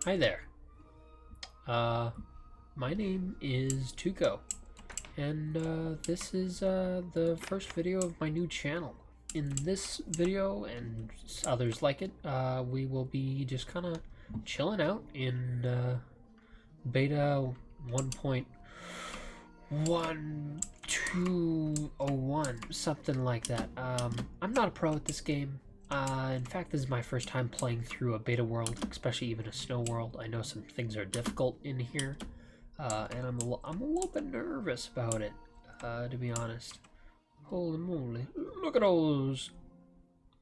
Hi there. My name is Tuco, and this is the first video of my new channel. In this video and others like it, we will be just kind of chilling out in beta 1.1201, something like that. I'm not a pro at this game. In fact, this is my first time playing through a beta world, especially even a snow world. I know some things are difficult in here, and I'm a little bit nervous about it, to be honest. Holy moly, look at all those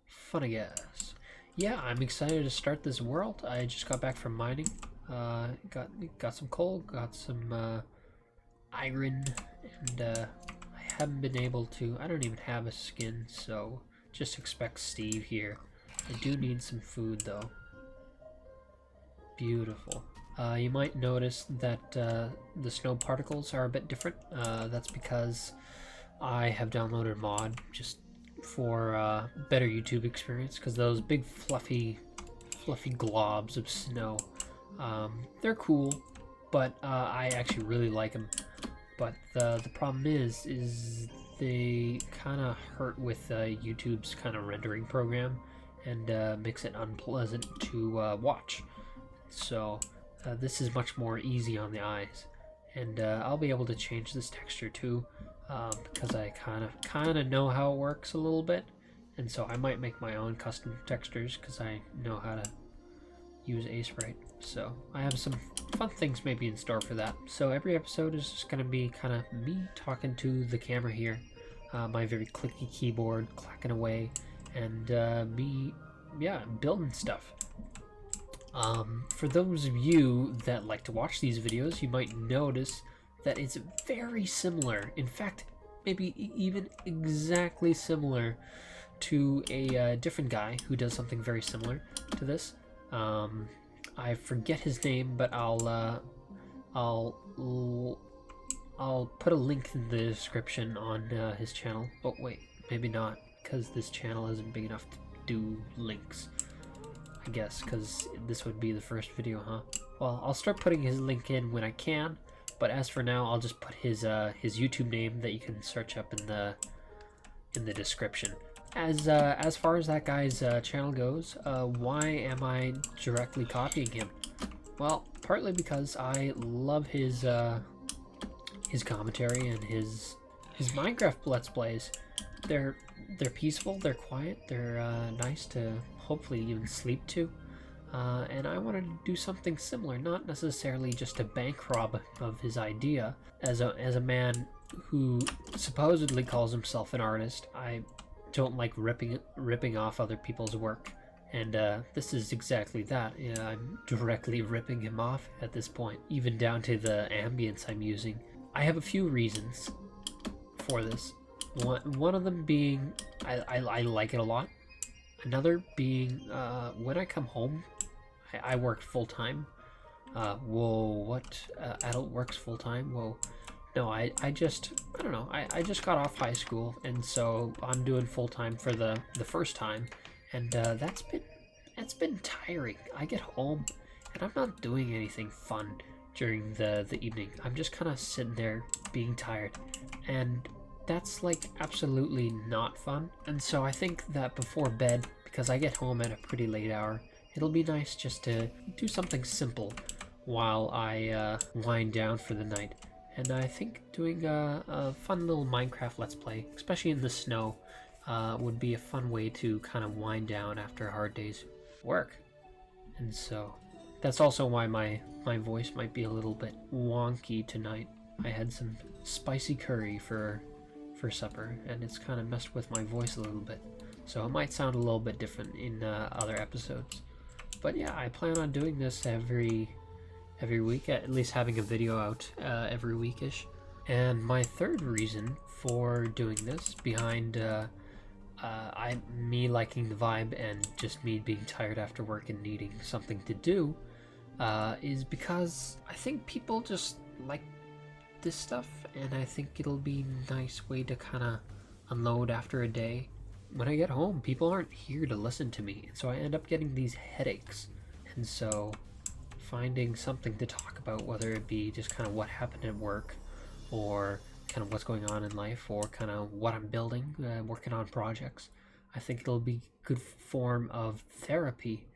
funny guys. Yeah, I'm excited to start this world. I just got back from mining. Got some coal, got some iron, and I haven't been able to. I don't even have a skin, so just expect Steve here. I do need some food though. Beautiful. You might notice that the snow particles are a bit different. That's because I have downloaded a mod just for better YouTube experience, because those big fluffy globs of snow, they're cool, but I actually really like them. But the problem is they kind of hurt with YouTube's kind of rendering program, and makes it unpleasant to watch. So this is much more easy on the eyes, and I'll be able to change this texture too, because I kind of know how it works a little bit, and so I might make my own custom textures because I know how to use Aseprite. So I have some fun things maybe in store for that. So every episode is just going to be kind of me talking to the camera here, my very clicky keyboard clacking away, and me, yeah, building stuff. For those of you that like to watch these videos, you might notice that it's very similar. In fact, maybe even exactly similar to a different guy who does something very similar to this. I forget his name, but I'll put a link in the description on his channel. Oh wait, maybe not, because this channel isn't big enough to do links, I guess, because this would be the first video, huh? Well, I'll start putting his link in when I can, but as for now, I'll just put his YouTube name that you can search up in the description. As far as that guy's channel goes, why am I directly copying him? Well, partly because I love his commentary and his Minecraft Let's Plays. They're peaceful, they're quiet, they're nice to hopefully even sleep to. And I wanted to do something similar, not necessarily just a bank rob of his idea. As a man who supposedly calls himself an artist, I don't like ripping off other people's work, and this is exactly that. Yeah, I'm directly ripping him off at this point, even down to the ambience I'm using. I have a few reasons for this. One of them being I like it a lot. Another being when I come home, I work full-time. Whoa, what? Adult works full-time? Whoa. No, I don't know. I just got off high school, and so I'm doing full-time for the first time, and that's been tiring. I get home, and I'm not doing anything fun during the evening. I'm just kind of sitting there being tired, and that's like absolutely not fun. And so I think that before bed, because I get home at a pretty late hour, it'll be nice just to do something simple while I wind down for the night. And I think doing a fun little Minecraft Let's Play, especially in the snow, would be a fun way to kind of wind down after a hard day's work. And so that's also why my voice might be a little bit wonky tonight. I had some spicy curry for supper, and it's kind of messed with my voice a little bit. So it might sound a little bit different in other episodes. But yeah, I plan on doing this every week, at least having a video out every weekish. And my third reason for doing this, behind me liking the vibe and just me being tired after work and needing something to do, is because I think people just like this stuff, and I think it'll be a nice way to kind of unload after a day. When I get home, people aren't here to listen to me, so I end up getting these headaches. And so finding something to talk about, whether it be just kind of what happened at work, or kind of what's going on in life, or kind of what I'm building, working on projects. I think it'll be good form of therapy,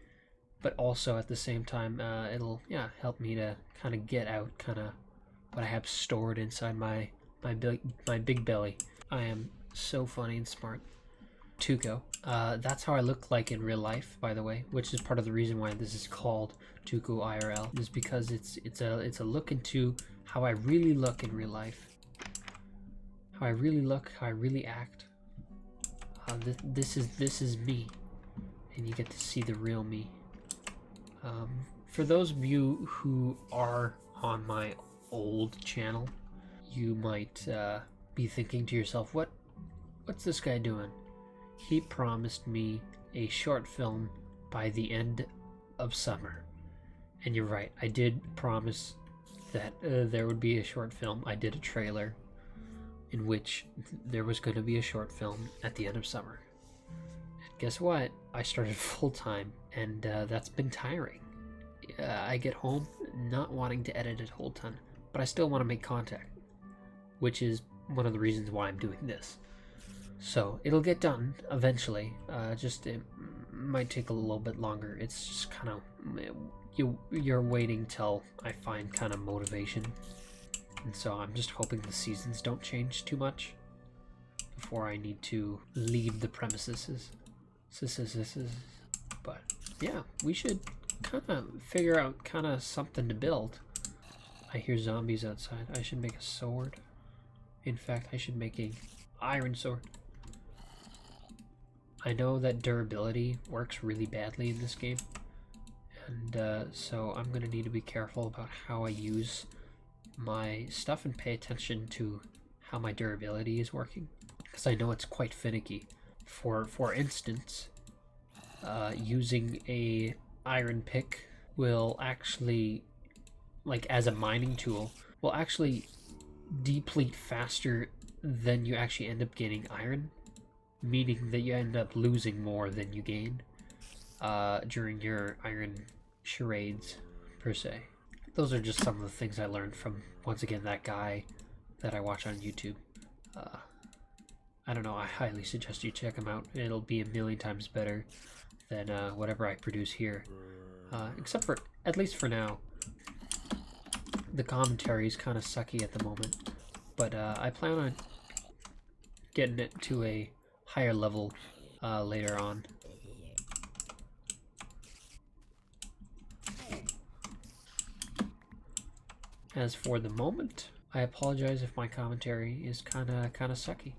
but also at the same time, it'll help me to kind of get out kind of what I have stored inside my big belly. I am so funny and smart. Tuco. That's how I look like in real life, by the way, which is part of the reason why this is called Tuco IRL, is because it's a look into how I really look in real life, how I really look, how I really act. This is me, and you get to see the real me. For those of you who are on my old channel, you might be thinking to yourself, what's this guy doing? He promised me a short film by the end of summer. And you're right, I did promise that there would be a short film. I did a trailer in which there was going to be a short film at the end of summer. And guess what? I started full-time, and that's been tiring. I get home not wanting to edit a whole ton, but I still want to make content, which is one of the reasons why I'm doing this. So it'll get done eventually. Just it might take a little bit longer. It's just kind of you're waiting till I find kind of motivation, and so I'm just hoping the seasons don't change too much before I need to leave the premises. But yeah, we should kind of figure out kind of something to build. I hear zombies outside. I should make a sword. In fact, I should make a iron sword. I know that durability works really badly in this game, and so I'm going to need to be careful about how I use my stuff and pay attention to how my durability is working, because I know it's quite finicky. For instance, using a iron pick will actually, like as a mining tool, will actually deplete faster than you actually end up gaining iron, meaning that you end up losing more than you gain during your iron charades, per se. Those are just some of the things I learned from, once again, that guy that I watch on YouTube. I don't know, I highly suggest you check him out. It'll be a million times better than whatever I produce here. Except for, at least for now, the commentary is kind of sucky at the moment. But I plan on getting it to a higher level later on. As for the moment, I apologize if my commentary is kind of sucky.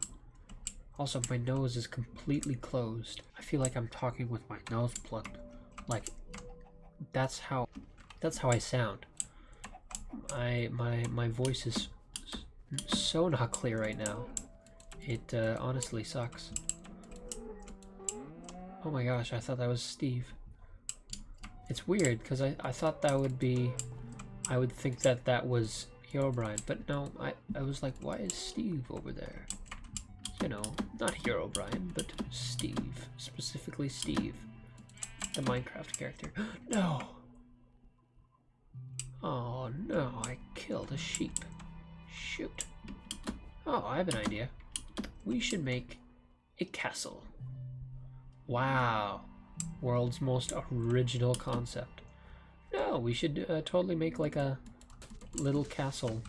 Also, my nose is completely closed. I feel like I'm talking with my nose plugged. Like, that's how I sound. My voice is so not clear right now. It honestly sucks. Oh my gosh, I thought that was Steve. It's weird, because I thought that would be... I would think that that was Herobrine, but no, I was like, why is Steve over there? You know, not Herobrine, but Steve. Specifically Steve. The Minecraft character. No! Oh no, I killed a sheep. Shoot. Oh, I have an idea. We should make a castle. Wow. World's most original concept. No, we should totally make like a little castle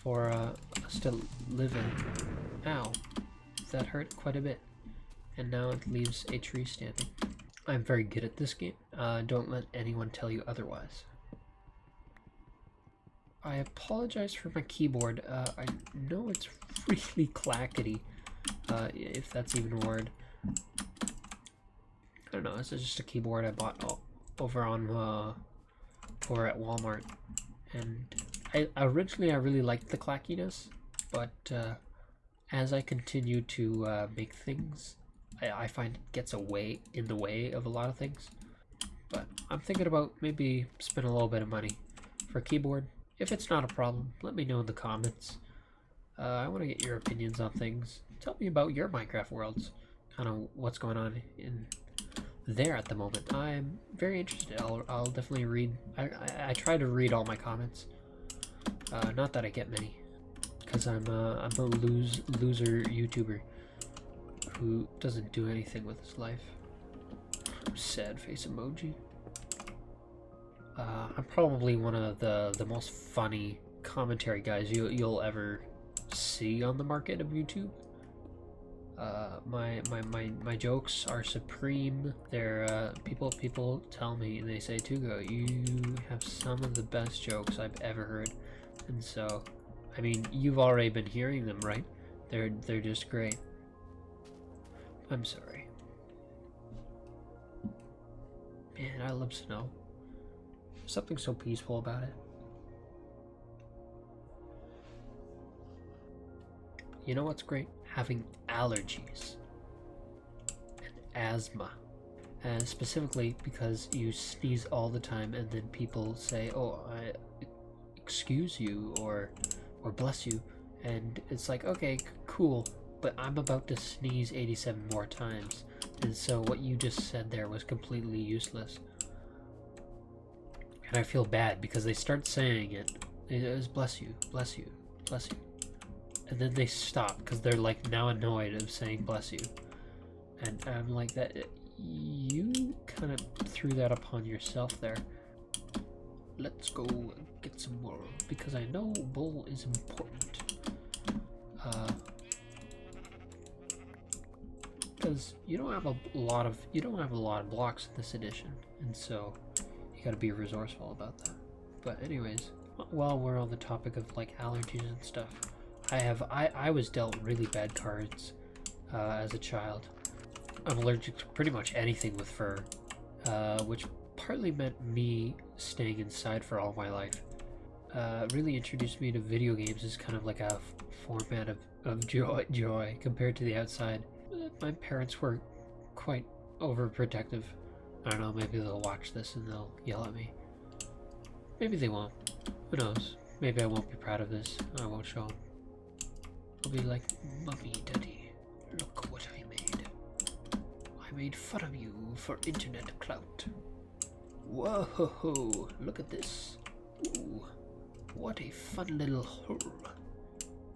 for us to live in. Ow. That hurt quite a bit. And now it leaves a tree standing. I'm very good at this game. Don't let anyone tell you otherwise. I apologize for my keyboard. I know it's really clackety, if that's even a word. I don't know, this is just a keyboard I bought over at Walmart. And originally I really liked the clackiness, but as I continue to make things, I find it gets in the way of a lot of things. But I'm thinking about maybe spending a little bit of money for a keyboard. If it's not a problem, let me know in the comments. I want to get your opinions on things. Tell me about your Minecraft worlds. Kind of what's going on in there at the moment. I'm very interested. I'll definitely read. I try to read all my comments. Not that I get many, because I'm a loser YouTuber who doesn't do anything with his life. Sad face emoji. I'm probably one of the most funny commentary guys you'll ever see on the market of YouTube. My jokes are supreme. They're people tell me, they say, Tugo, you have some of the best jokes I've ever heard. And so, I mean, you've already been hearing them, right? They're just great. I'm sorry. Man, I love snow. Something so peaceful about it. You know what's great? Having allergies and asthma. And specifically because you sneeze all the time and then people say, oh, excuse you or bless you. And it's like, okay, cool, but I'm about to sneeze 87 more times. And so what you just said there was completely useless. And I feel bad because they start saying it. It was bless you, bless you, bless you. And then they stop because they're like now annoyed of saying bless you. And I'm like, that you kind of threw that upon yourself there. Let's go get some more because I know bull is important. Because you don't have a lot of blocks in this edition, and so you got to be resourceful about that. But anyways, while we're on the topic of like allergies and stuff, I was dealt really bad cards as a child. I'm allergic to pretty much anything with fur, which partly meant me staying inside for all my life. Really introduced me to video games as kind of like a format of joy compared to the outside. My parents were quite overprotective. I don't know, maybe they'll watch this and they'll yell at me. Maybe they won't. Who knows? Maybe I won't be proud of this. I won't show them. I'll be like, Mummy, Daddy, look what I made. I made fun of you for internet clout. Whoa, look at this. Ooh, what a fun little hole.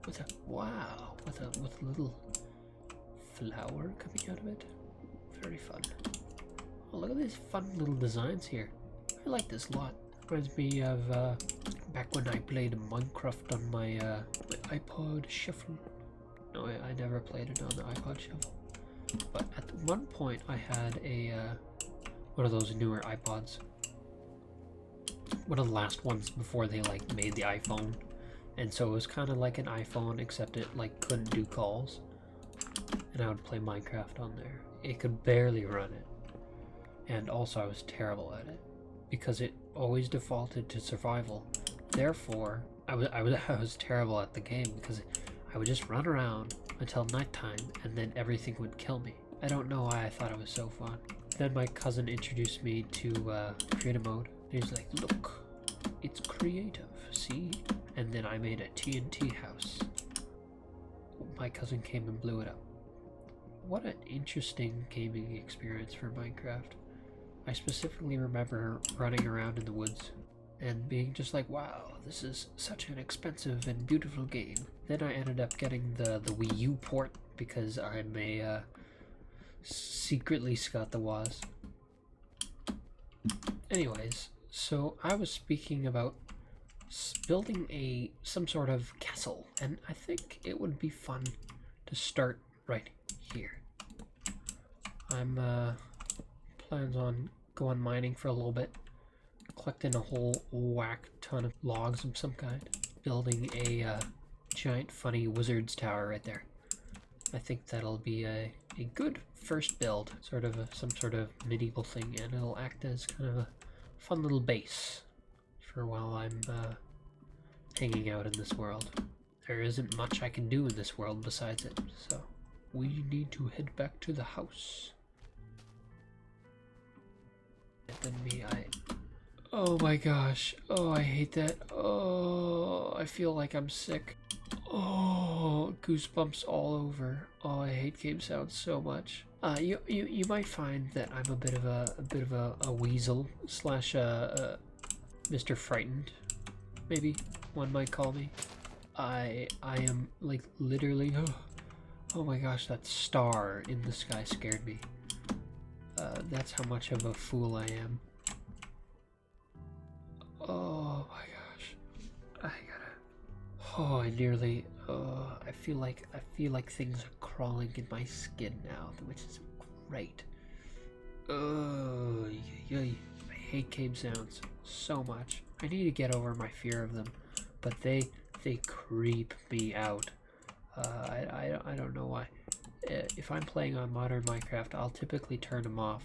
With a, wow, with a little flower coming out of it. Very fun. Oh, look at these fun little designs here. I like this a lot. Reminds me of back when I played Minecraft on my iPod Shuffle. No, I never played it on the iPod Shuffle. But at one point I had a one of those newer iPods. One of the last ones before they like made the iPhone. And so it was kind of like an iPhone, except it like couldn't do calls. And I would play Minecraft on there. It could barely run it. And also I was terrible at it because it always defaulted to survival. Therefore, I was terrible at the game because I would just run around until nighttime and then everything would kill me. I don't know why I thought it was so fun. Then my cousin introduced me to creative mode. He's like, look, it's creative, see? And then I made a TNT house. My cousin came and blew it up. What an interesting gaming experience for Minecraft. I specifically remember running around in the woods and being just like, wow, this is such an expensive and beautiful game. Then I ended up getting the Wii U port because I'm a secretly Scott the Woz. Anyways, so I was speaking about building some sort of castle, and I think it would be fun to start right here. I'm plans on going mining for a little bit, collecting a whole whack ton of logs of some kind, building a giant funny wizard's tower right there. I think that'll be a good first build, sort of some sort of medieval thing, and it'll act as kind of a fun little base for while I'm hanging out in this world. There isn't much I can do in this world besides it, so we need to head back to the house. And then oh my gosh, oh I hate that, oh I feel like I'm sick. Oh, goosebumps all over. Oh, I hate game sounds so much. You might find that I'm a bit of a weasel slash Mr. Frightened, maybe one might call me. I am like literally. Oh my gosh, that star in the sky scared me. That's how much of a fool I am. Oh my gosh, I gotta. Oh, I nearly. I feel like things are crawling in my skin now, which is great. Oh, I hate cave sounds so much. I need to get over my fear of them, but they creep me out. I don't know why. If I'm playing on modern Minecraft, I'll typically turn them off,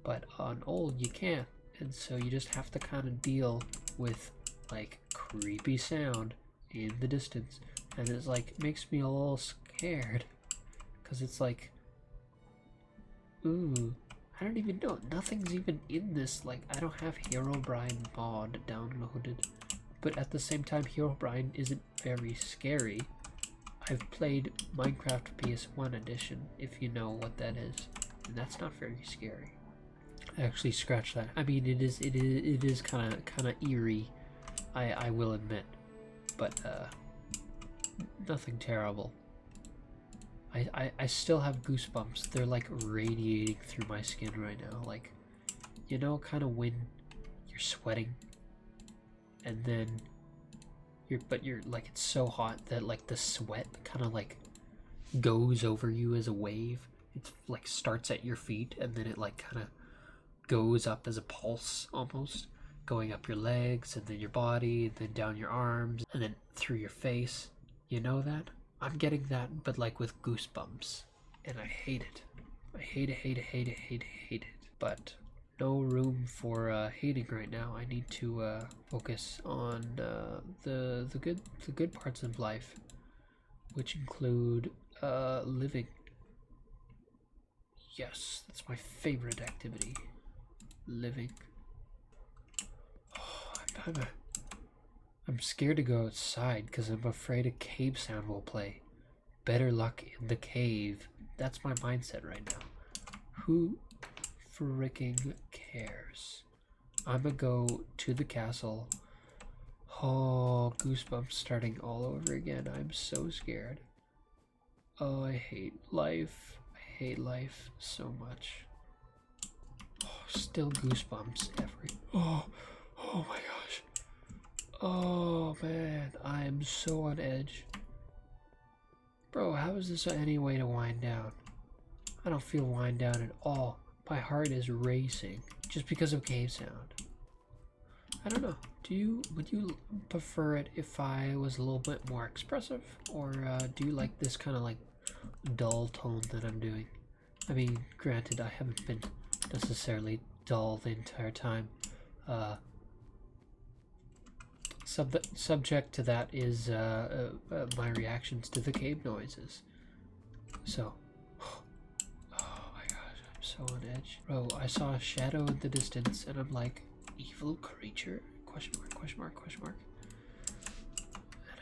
but on old you can't, and so you just have to kind of deal with like creepy sound in the distance, and it's like makes me a little scared, because it's like, ooh, I don't even know, nothing's even in this. Like, I don't have Herobrine mod downloaded, but at the same time Herobrine isn't very scary. I've played Minecraft PS1 edition, if you know what that is, and that's not very scary. Actually, scratch that. I mean, it is kind of eerie, I will admit, but nothing terrible. I still have goosebumps. They're like radiating through my skin right now. Like, you know, kind of when you're sweating, and then you're like, it's so hot that like the sweat kind of like goes over you as a wave. It's like starts at your feet and then it like kind of goes up as a pulse, almost going up your legs and then your body and then down your arms and then through your face. You know that? I'm getting that, but like with goosebumps, and I hate it. I hate it. But no room for hating right now. I need to focus on the good parts of life, which include living. Yes, that's my favorite activity. Living. Oh, I'm scared to go outside because I'm afraid a cave sound will play. Better luck in the cave. That's my mindset right now. Who freaking cares? I'm gonna go to the castle. Oh, goosebumps starting all over again. I'm so scared. Oh, I hate life. I hate life so much. Oh, still goosebumps oh my gosh. Oh man, I'm so on edge. Bro, how is this any way to wind down? I don't feel wind down at all. My heart is racing just because of cave sound. I don't know. Would you prefer it if I was a little bit more expressive, or do you like this kind of like dull tone that I'm doing? I mean, granted, I haven't been necessarily dull the entire time. Subject to that is my reactions to the cave noises. So, oh my gosh, I'm so on edge. Bro, I saw a shadow in the distance and I'm like, evil creature? Question mark. And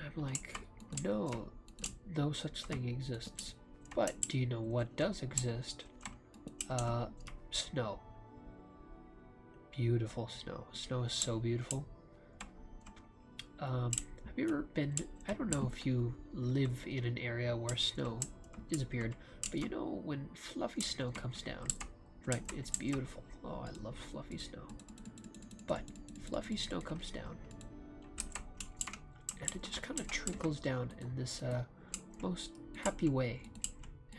I'm like, no such thing exists. But do you know what does exist? Snow. Beautiful snow. Snow is so beautiful. Have you ever been, I don't know if you live in an area where snow disappeared, but you know when fluffy snow comes down, right, it's beautiful. Oh, I love fluffy snow. But fluffy snow comes down, and it just kind of trickles down in this most happy way,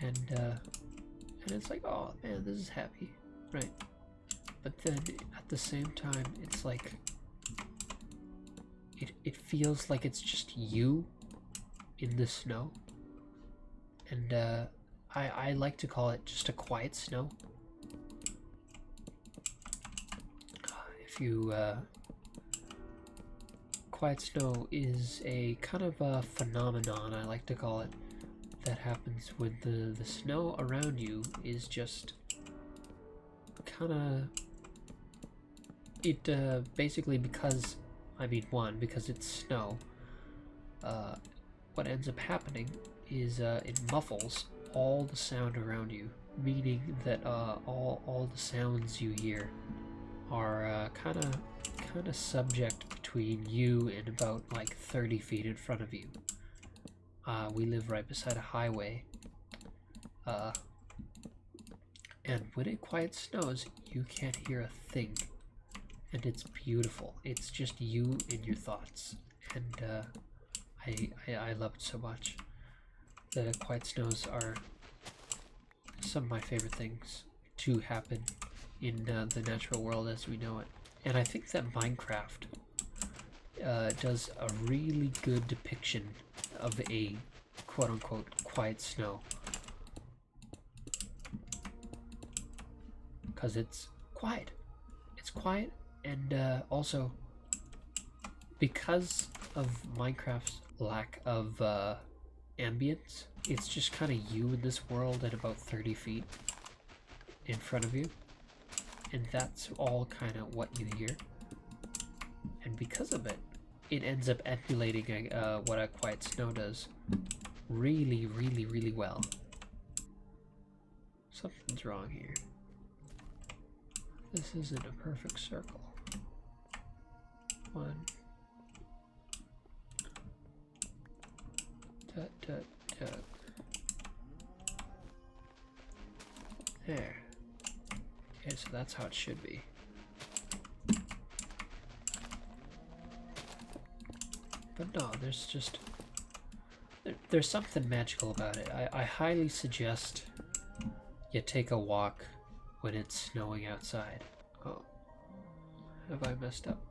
and it's like, oh man, this is happy, right? But then at the same time, it's like, it feels like it's just you in the snow, and I like to call it just a quiet snow. If you quiet snow is a kind of a phenomenon, I like to call it, that happens when the snow around you is just kind of, it basically, because because it's snow, what ends up happening is it muffles all the sound around you, meaning that all the sounds you hear are kind of subject between you and about like 30 feet in front of you. We live right beside a highway, and when it quiet snows, you can't hear a thing, and it's beautiful. It's just you and your thoughts, and I love it so much. The quiet snows are some of my favorite things to happen in the natural world as we know it. And I think that Minecraft does a really good depiction of a quote-unquote quiet snow. Because it's quiet. It's quiet, and also because of Minecraft's lack of ambience, it's just kind of you in this world at about 30 feet in front of you, and that's all kind of what you hear. And because of it, it ends up emulating what a quiet snow does really, really, really well. Something's wrong here. This isn't a perfect circle. One. Dot, dot, dot. There. Okay, so that's how it should be. But no, there's just... There's something magical about it. I highly suggest you take a walk when it's snowing outside. Oh. Have I messed up?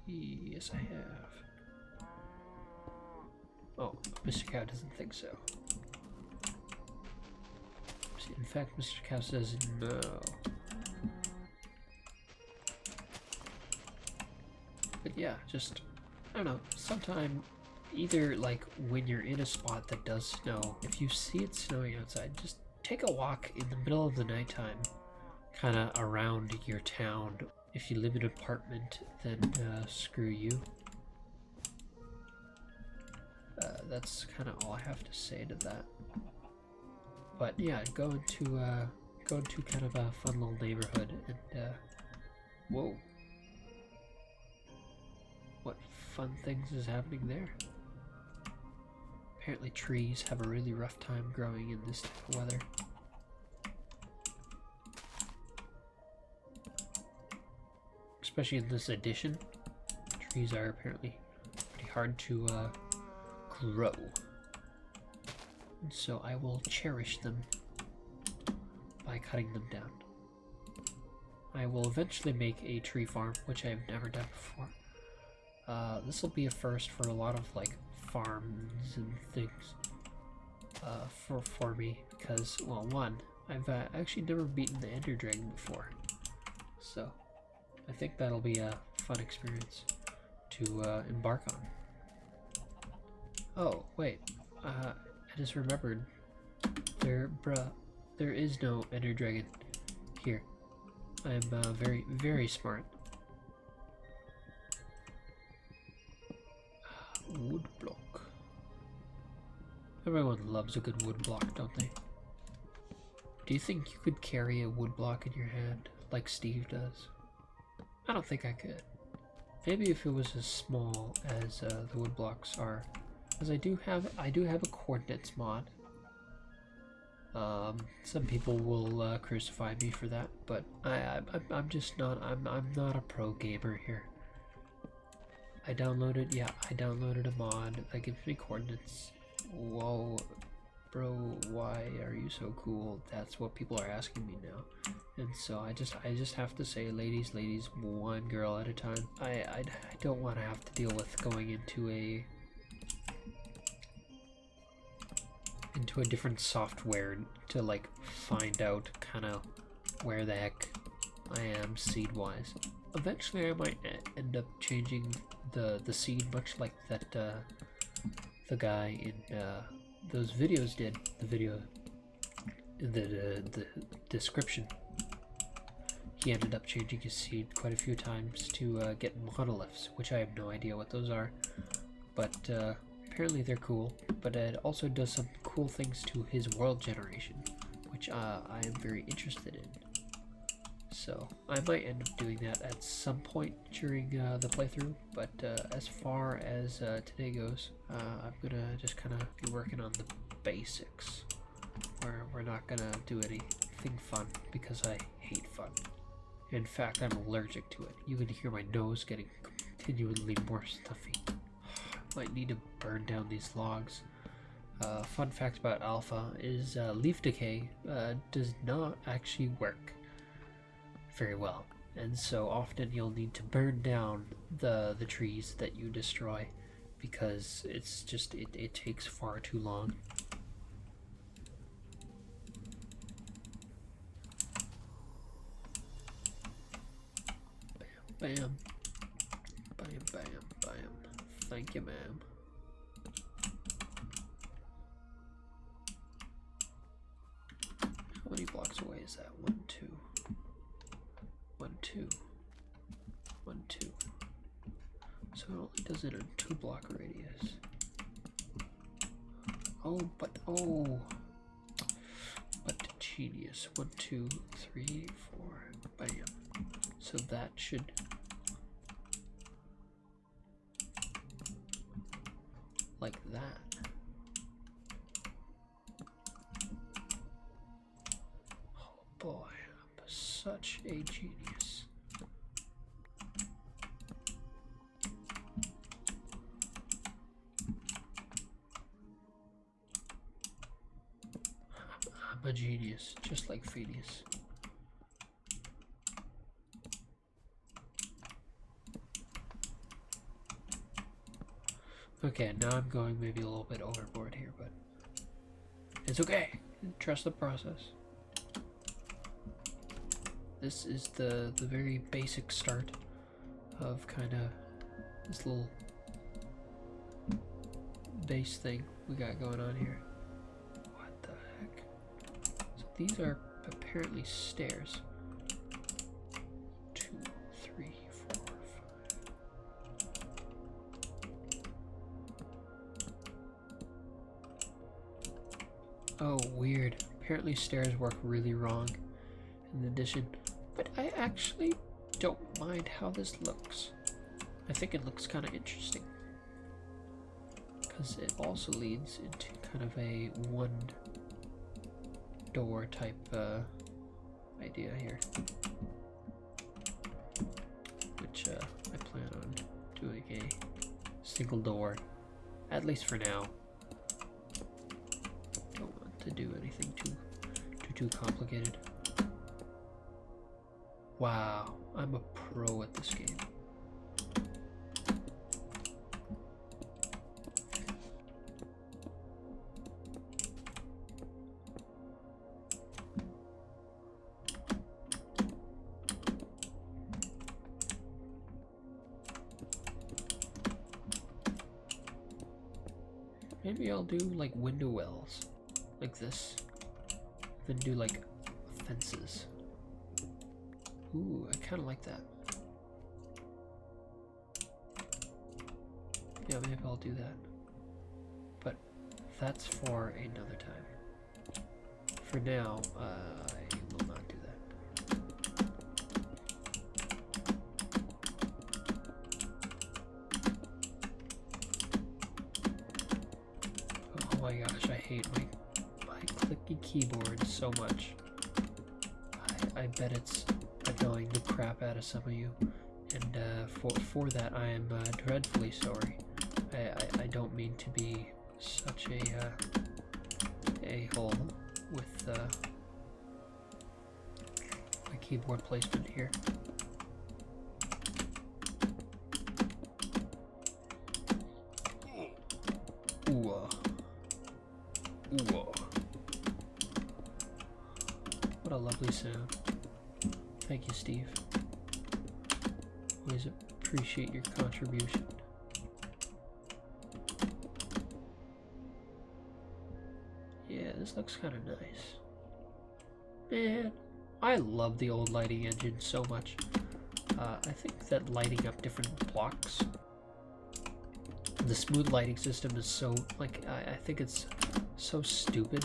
Yes, I have. Oh, Mr. Cow doesn't think so. In fact, Mr. Cow says no. But yeah, just, I don't know, sometime, either like when you're in a spot that does snow, if you see it snowing outside, just take a walk in the middle of the nighttime, kind of around your town. If you live in an apartment, then screw you. That's kind of all I have to say to that. But yeah, go into kind of a fun little neighborhood, and whoa, what fun things is happening there? Apparently trees have a really rough time growing in this type of weather. Especially in this edition, trees are apparently pretty hard to grow. And so I will cherish them by cutting them down. I will eventually make a tree farm, which I've never done before. This will be a first for a lot of like farms and things for me, because, well, one, I've actually never beaten the Ender Dragon before, so I think that'll be a fun experience to embark on. Oh wait, I just remembered, there is no Ender Dragon here. I'm very, very smart. Wood block. Everyone loves a good wood block, don't they? Do you think you could carry a wood block in your hand like Steve does? I don't think I could. Maybe if it was as small as the wood blocks are, because I do have a coordinates mod. Some people will crucify me for that, but I'm just not. I'm not a pro gamer here. I downloaded a mod that gives me coordinates. Whoa, bro, why are you so cool? That's what people are asking me now, and so I just have to say, ladies, one girl at a time. I don't want to have to deal with going into a different software to like find out kind of where the heck I am seed wise. Eventually I might end up changing the seed, much like that the guy in those videos did. The video, the description, he ended up changing his seed quite a few times to get monoliths, which I have no idea what those are, but apparently they're cool. But it also does something cool things to his world generation, which I am very interested in. So I might end up doing that at some point during the playthrough, but as far as today goes, I'm gonna just kind of be working on the basics. We're not gonna do anything fun because I hate fun. In fact, I'm allergic to it. You can hear my nose getting continually more stuffy. Might need to burn down these logs. Fun fact about alpha is leaf decay does not actually work very well, and so often you'll need to burn down the trees that you destroy because it's just it takes far too long. Bam, bam, bam, bam, bam. Thank you, ma'am. How many blocks away is that? 1, 2. 1, 2. 1, 2. So it only does it in 2-block radius. But genius. 1, 2, 3, 4. Bam. So that should like that. Oh boy, I'm such a genius. I'm a genius, just like Phineas. Okay, now I'm going maybe a little bit overboard here, but it's okay. Trust the process. This is the very basic start of kind of this little base thing we got going on here. What the heck? So these are apparently stairs. 2, 3, 4, 5. Oh, weird. Apparently stairs work really wrong in addition, but I actually don't mind how this looks. I think it looks kind of interesting because it also leads into kind of a one door type idea here, which I plan on doing a single door, at least for now. Don't want to do anything too complicated. Wow, I'm a pro at this game. Maybe I'll do like window wells, like this, then do like fences. Ooh, I kind of like that. Yeah, maybe I'll do that. But that's for another time. For now, I will not do that. Oh my gosh, I hate my clicky keyboard so much. I bet it's annoying the crap out of some of you, and for that I am dreadfully sorry. I don't mean to be such a hole with my keyboard placement here. Ooh, ooh. What a lovely sound. Thank you, Steve. Always appreciate your contribution. Yeah, this looks kind of nice. Man, I love the old lighting engine so much. I think that lighting up different blocks, the smooth lighting system is so, like, I think it's so stupid.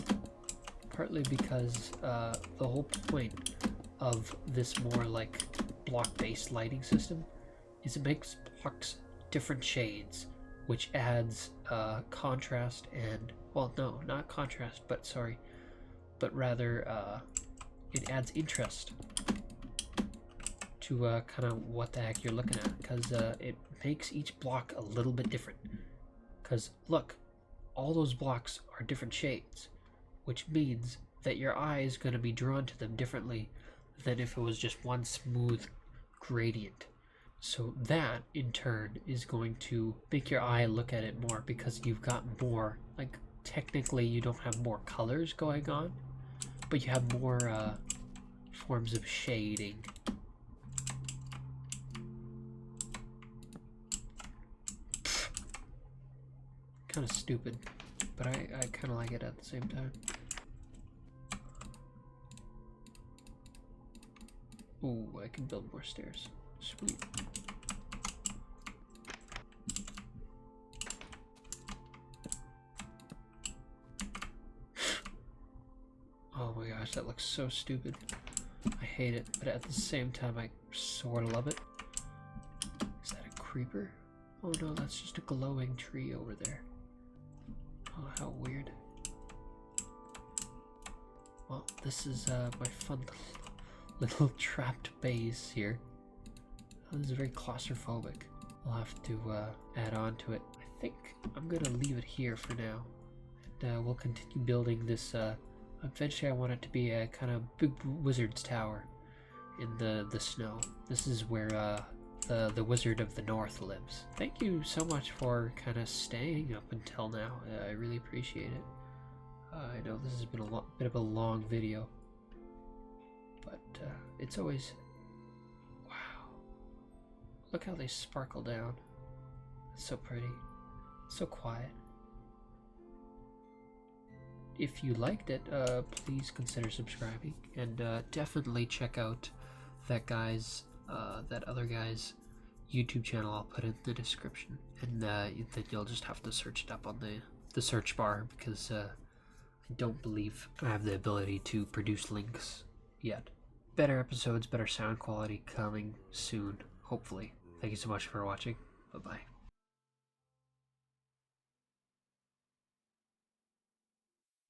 Partly because the whole point of this more like block-based lighting system is it makes blocks different shades, which adds contrast and, well, no, not contrast, but sorry, but rather it adds interest to kind of what the heck you're looking at, because it makes each block a little bit different. Because look, all those blocks are different shades, which means that your eye is going to be drawn to them differently than if it was just one smooth gradient. So that, in turn, is going to make your eye look at it more, because you've got more, like, technically you don't have more colors going on, but you have more forms of shading. Kind of stupid, but I kind of like it at the same time. Ooh, I can build more stairs. Sweet. Oh my gosh, that looks so stupid. I hate it, but at the same time I sort of love it. Is that a creeper? Oh no, that's just a glowing tree over there. Oh, how weird. Well, this is my fun little trapped base here. Oh, this is very claustrophobic. I'll have to add on to it. I think I'm gonna leave it here for now. And we'll continue building this. Eventually I want it to be a kind of big wizard's tower in the snow. This is where the Wizard of the North lives. Thank you so much for kind of staying up until now. I really appreciate it. I know this has been a bit of a long video, but it's always, wow, look how they sparkle down. It's so pretty, so quiet. If you liked it, please consider subscribing, and definitely check out that other guy's YouTube channel. I'll put it in the description, and then you'll just have to search it up on the search bar, because I don't believe I have the ability to produce links yet. Better episodes, better sound quality coming soon, hopefully. Thank you so much for watching. Bye-bye.